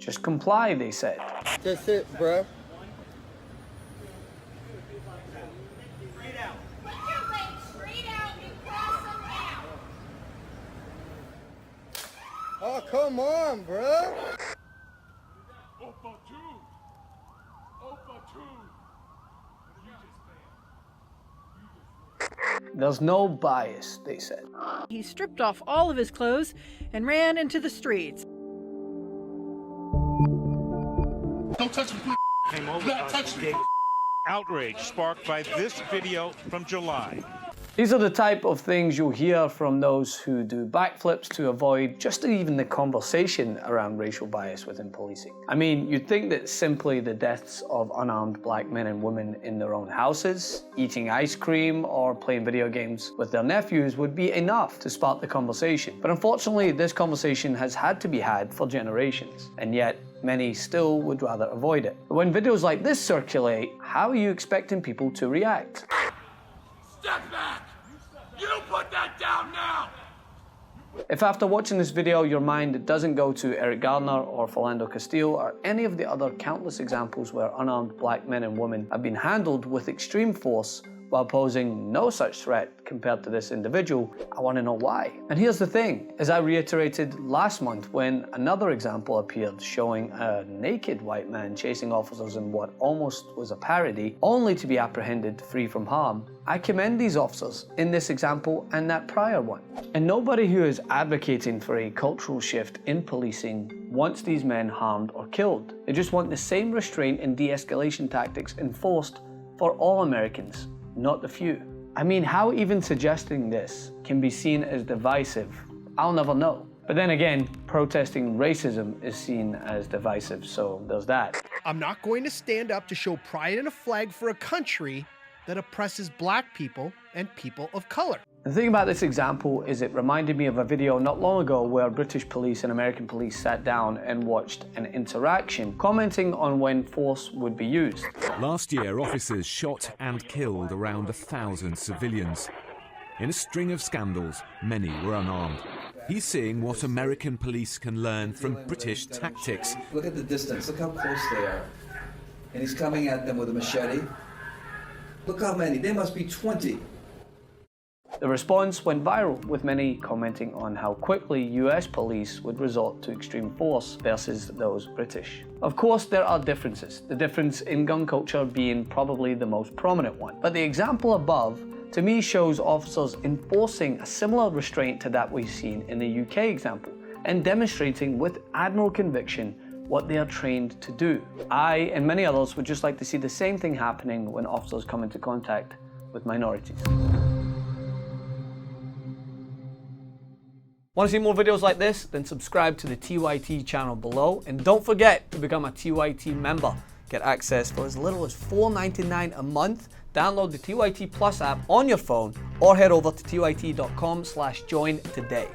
Just comply, they said. That's it, bro. Oh, come on, bro. There's no bias, they said. He stripped off all of his clothes and ran into the streets. Don't touch me. Came over. Not touch me. Outrage sparked by this video from July. These are the type of things you'll hear from those who do backflips to avoid just even the conversation around racial bias within policing. I mean, you'd think that simply the deaths of unarmed black men and women in their own houses, eating ice cream, or playing video games with their nephews would be enough to spark the conversation. But unfortunately, this conversation has had to be had for generations, and yet many still would rather avoid it. But when videos like this circulate, how are you expecting people to react? Step back! You put that down now! If after watching this video your mind doesn't go to Eric Gardner or Philando Castile or any of the other countless examples where unarmed black men and women have been handled with extreme force while posing no such threat compared to this individual, I want to know why. And here's the thing, as I reiterated last month when another example appeared showing a naked white man chasing officers in what almost was a parody, only to be apprehended free from harm, I commend these officers in this example and that prior one. And nobody who is advocating for a cultural shift in policing wants these men harmed or killed. They just want the same restraint and de-escalation tactics enforced for all Americans, not the few. I mean, how even suggesting this can be seen as divisive, I'll never know. But then again, protesting racism is seen as divisive, so there's that. I'm not going to stand up to show pride in a flag for a country that oppresses black people and people of color. The thing about this example is it reminded me of a video not long ago where British police and American police sat down and watched an interaction, commenting on when force would be used. Last year, officers shot and killed around 1,000 civilians. In a string of scandals, many were unarmed. He's seeing what American police can learn from British tactics. Look at the distance, look how close they are. And he's coming at them with a machete. Look how many, there must be 20. The response went viral, with many commenting on how quickly US police would resort to extreme force versus those British. Of course, there are differences, the difference in gun culture being probably the most prominent one. But the example above, to me, shows officers enforcing a similar restraint to that we've seen in the UK example, and demonstrating with admirable conviction what they are trained to do. I and many others would just like to see the same thing happening when officers come into contact with minorities. Want to see more videos like this? Then subscribe to the TYT channel below, and don't forget to become a TYT member. Get access for as little as $4.99 a month. Download the TYT Plus app on your phone or head over to tyt.com/join today.